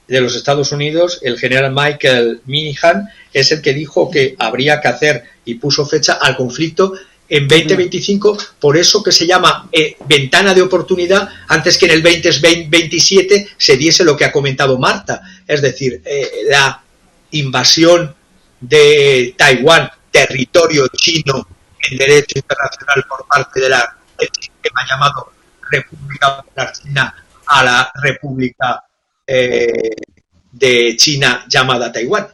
de los Estados Unidos, el general Michael Minihan, es el que dijo que habría que hacer y puso fecha al conflicto en 2025, por eso que se llama ventana de oportunidad, antes que en el 2027 se diese lo que ha comentado Marta, es decir, la invasión de Taiwán, territorio chino en derecho internacional, por parte de la sistema llamado República Popular China a la República de China llamada Taiwán.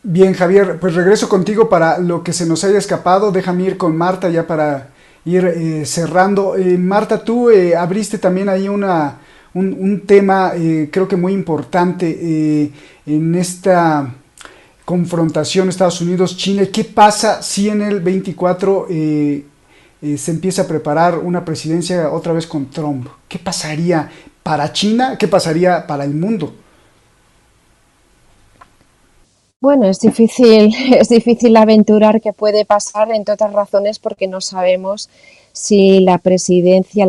Bien, Javier, pues regreso contigo para lo que se nos haya escapado. Déjame ir con Marta ya para ir cerrando. Marta, tú abriste también ahí un tema creo que muy importante en esta confrontación Estados Unidos-China. ¿Qué pasa si en el 24 se empieza a preparar una presidencia otra vez con Trump? ¿Qué pasaría para China? ¿Qué pasaría para el mundo? Bueno, es difícil aventurar qué puede pasar, entre otras razones porque no sabemos si la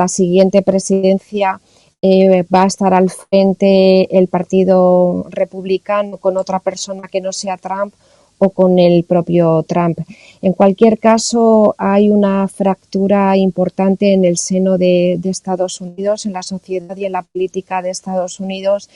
siguiente presidencia, va a estar al frente el Partido Republicano con otra persona que no sea Trump o con el propio Trump. En cualquier caso, hay una fractura importante en el seno de Estados Unidos, en la sociedad y en la política de Estados Unidos,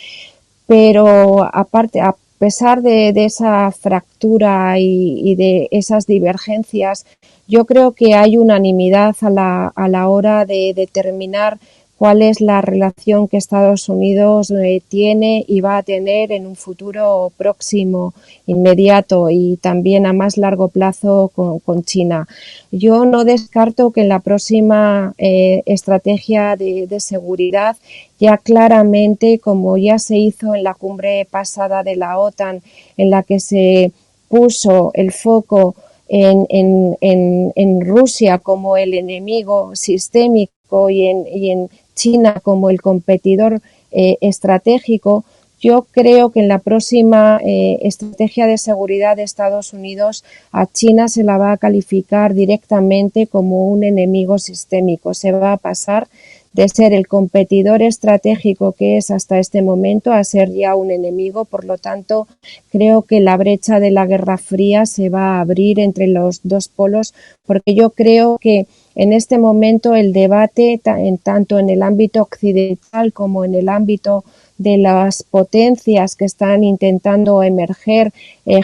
pero aparte, a pesar de esa fractura y de esas divergencias, yo creo que hay unanimidad a la hora de determinar cuál es la relación que Estados Unidos tiene y va a tener en un futuro próximo, inmediato y también a más largo plazo con China. Yo no descarto que en la próxima estrategia de seguridad, ya claramente, como ya se hizo en la cumbre pasada de la OTAN, en la que se puso el foco en Rusia como el enemigo sistémico y en China como el competidor estratégico, yo creo que en la próxima estrategia de seguridad de Estados Unidos a China se la va a calificar directamente como un enemigo sistémico. Se va a pasar de ser el competidor estratégico que es hasta este momento a ser ya un enemigo. Por lo tanto, creo que la brecha de la Guerra Fría se va a abrir entre los dos polos, porque yo creo que en este momento el debate, tanto en el ámbito occidental como en el ámbito de las potencias que están intentando emerger,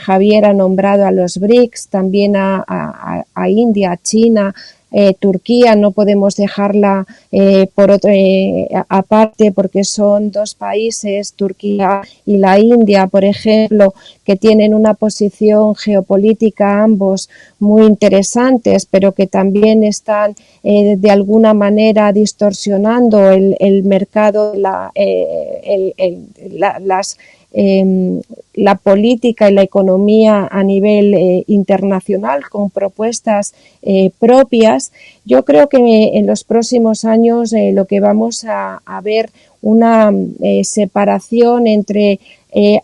Javier ha nombrado a los BRICS, también a India, a China, Turquía no podemos dejarla aparte porque son dos países, Turquía y la India, por ejemplo, que tienen una posición geopolítica ambos muy interesantes, pero que también están de alguna manera distorsionando el mercado, la política y la economía a nivel internacional con propuestas propias. Yo creo que en los próximos años lo que vamos a ver una separación entre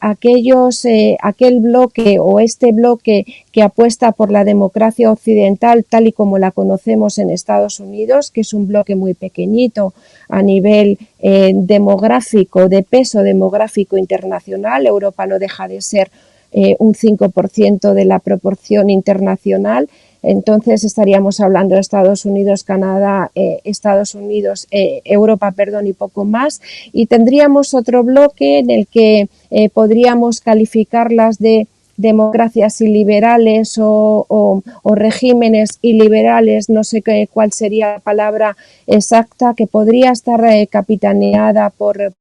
aquel bloque o este bloque que apuesta por la democracia occidental tal y como la conocemos en Estados Unidos, que es un bloque muy pequeñito a nivel demográfico, de peso demográfico internacional. Europa no deja de ser un 5% de la proporción internacional. Entonces estaríamos hablando de Estados Unidos, Canadá, Europa, y poco más. Y tendríamos otro bloque en el que podríamos calificarlas de democracias iliberales o regímenes iliberales, no sé cuál sería la palabra exacta, que podría estar capitaneada por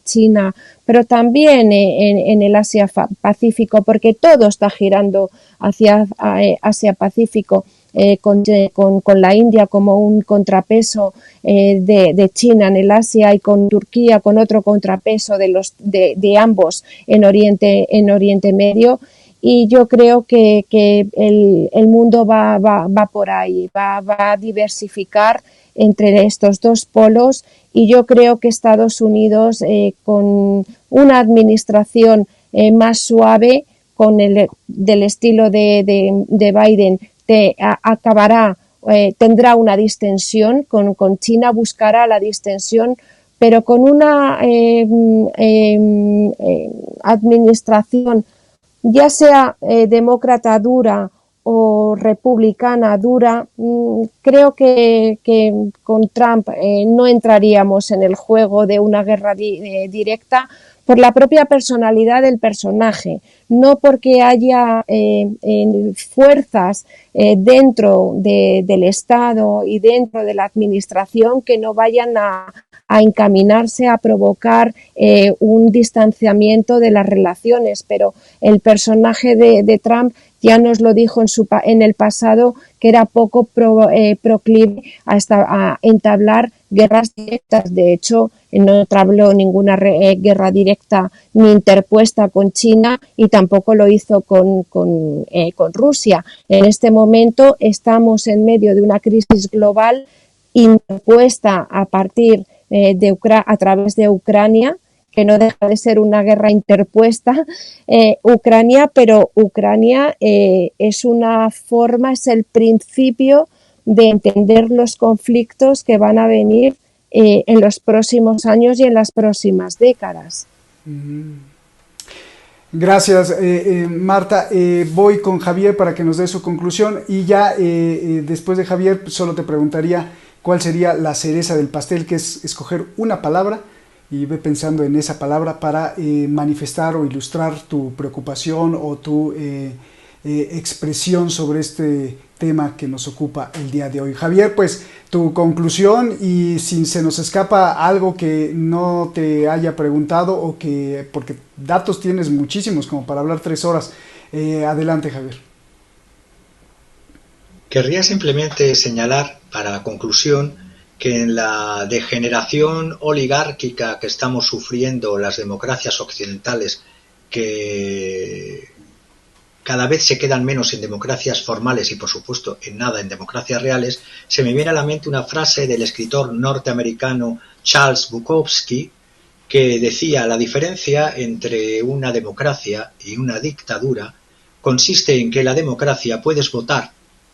China, pero también en el Asia-Pacífico, porque todo está girando hacia Asia-Pacífico, con la India como un contrapeso de China en el Asia y con Turquía con otro contrapeso de ambos en Oriente Medio. Y yo creo que el mundo va por ahí, va a diversificar entre estos dos polos, y yo creo que Estados Unidos con una administración más suave, del estilo de Biden, tendrá una distensión con China, buscará la distensión, pero con una administración ya sea demócrata dura o republicana dura, creo que con Trump no entraríamos en el juego de una guerra directa por la propia personalidad del personaje, no porque haya fuerzas dentro del Estado y dentro de la administración que no vayan a encaminarse a provocar un distanciamiento de las relaciones, pero el personaje de Trump ya nos lo dijo en el pasado que era poco proclive a entablar guerras directas. De hecho, no entabló ninguna guerra directa ni interpuesta con China y tampoco lo hizo con Rusia. En este momento estamos en medio de una crisis global impuesta a partir a través de Ucrania, que no deja de ser una guerra interpuesta, pero Ucrania es el principio de entender los conflictos que van a venir en los próximos años y en las próximas décadas. Gracias, Marta. Voy con Javier para que nos dé su conclusión y ya después de Javier solo te preguntaría cuál sería la cereza del pastel, que es escoger una palabra y ve pensando en esa palabra para manifestar o ilustrar tu preocupación o tu expresión sobre este tema que nos ocupa el día de hoy. Javier, pues tu conclusión, y si se nos escapa algo que no te haya preguntado o que, porque datos tienes muchísimos como para hablar 3 horas. Adelante, Javier. Querría simplemente señalar para la conclusión que en la degeneración oligárquica que estamos sufriendo las democracias occidentales, que cada vez se quedan menos en democracias formales y por supuesto en nada en democracias reales, se me viene a la mente una frase del escritor norteamericano Charles Bukowski, que decía: la diferencia entre una democracia y una dictadura consiste en que la democracia puedes votar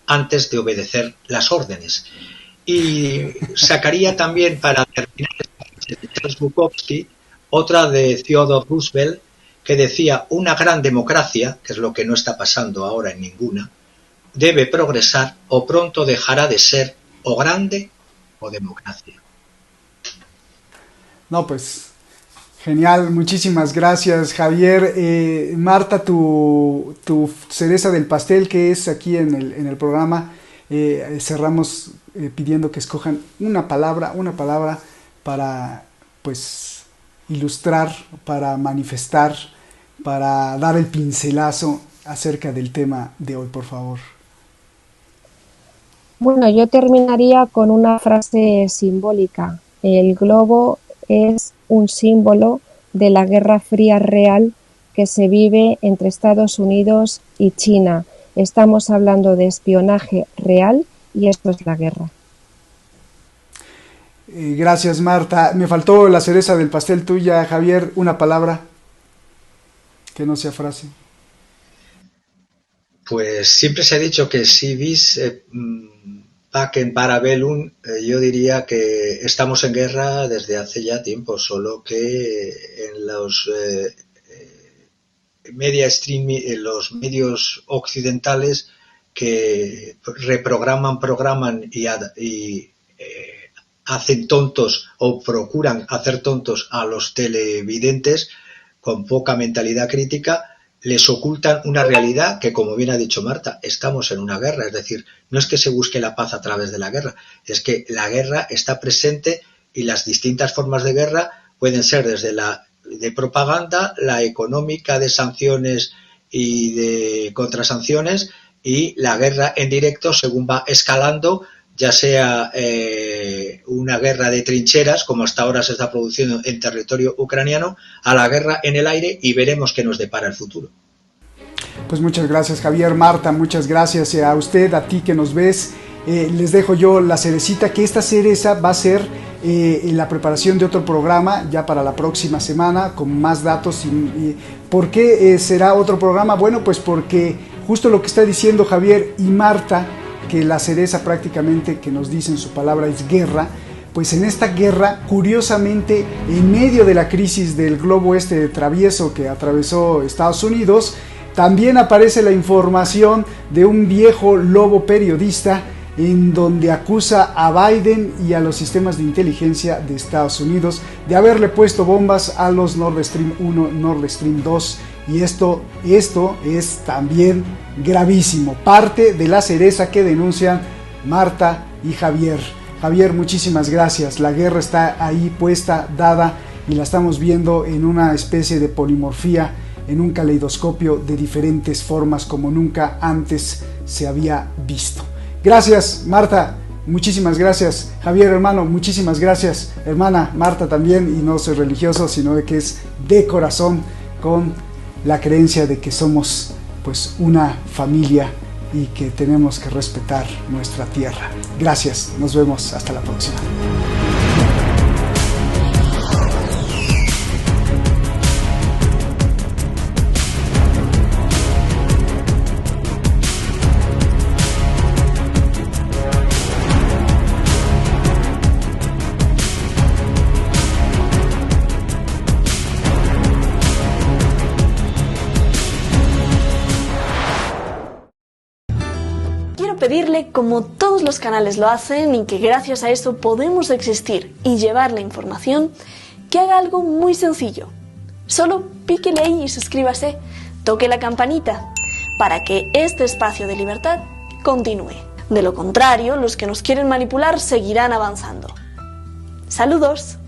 antes de obedecer las órdenes. Y sacaría también, para terminar, de Charles Bukowski, otra de Theodore Roosevelt, que decía: una gran democracia, que es lo que no está pasando ahora en ninguna, debe progresar o pronto dejará de ser o grande o democracia. No, pues genial, muchísimas gracias, Javier. Marta, tu cereza del pastel, que es aquí en el programa, cerramos pidiendo que escojan una palabra para, pues, ilustrar, para manifestar, para dar el pincelazo acerca del tema de hoy, por favor. Bueno, yo terminaría con una frase simbólica. El globo es un símbolo de la Guerra Fría real que se vive entre Estados Unidos y China. Estamos hablando de espionaje real y esto es la guerra. Gracias, Marta. Me faltó la cereza del pastel tuya, Javier. Una palabra que no sea frase. Pues siempre se ha dicho que si vis pacem para bellum, yo diría que estamos en guerra desde hace ya tiempo, solo que en los los medios occidentales que programan y hacen tontos o procuran hacer tontos a los televidentes con poca mentalidad crítica, les ocultan una realidad que, como bien ha dicho Marta, estamos en una guerra. Es decir, no es que se busque la paz a través de la guerra, es que la guerra está presente y las distintas formas de guerra pueden ser desde la de propaganda, la económica de sanciones y de contrasanciones, y la guerra en directo según va escalando, ya sea una guerra de trincheras, como hasta ahora se está produciendo en territorio ucraniano, a la guerra en el aire, y veremos qué nos depara el futuro. Pues muchas gracias, Javier. Marta, muchas gracias a usted, a ti que nos ves. Les dejo yo la cerecita, que esta cereza va a ser la preparación de otro programa ya para la próxima semana con más datos. ¿Por qué será otro programa? Bueno, pues porque justo lo que está diciendo Javier y Marta, que la cereza prácticamente que nos dice en su palabra es guerra, pues en esta guerra, curiosamente, en medio de la crisis del globo este travieso que atravesó Estados Unidos, También aparece la información de un viejo lobo periodista en donde acusa a Biden y a los sistemas de inteligencia de Estados Unidos de haberle puesto bombas a los Nord Stream 1, Nord Stream 2, y esto es también gravísimo, parte de la cereza que denuncian Marta y Javier. Javier, muchísimas gracias. La guerra está ahí puesta, dada, y la estamos viendo en una especie de polimorfía, en un caleidoscopio de diferentes formas como nunca antes se había visto. Gracias, Marta, muchísimas gracias. Javier, hermano, muchísimas gracias. Hermana Marta también, y no soy religioso, sino de que es de corazón, con la creencia de que somos pues una familia y que tenemos que respetar nuestra tierra. Gracias, nos vemos hasta la próxima. Pedirle, como todos los canales lo hacen y que gracias a eso podemos existir y llevar la información, que haga algo muy sencillo. Solo píquele ahí y suscríbase, toque la campanita, para que este espacio de libertad continúe. De lo contrario, los que nos quieren manipular seguirán avanzando. ¡Saludos!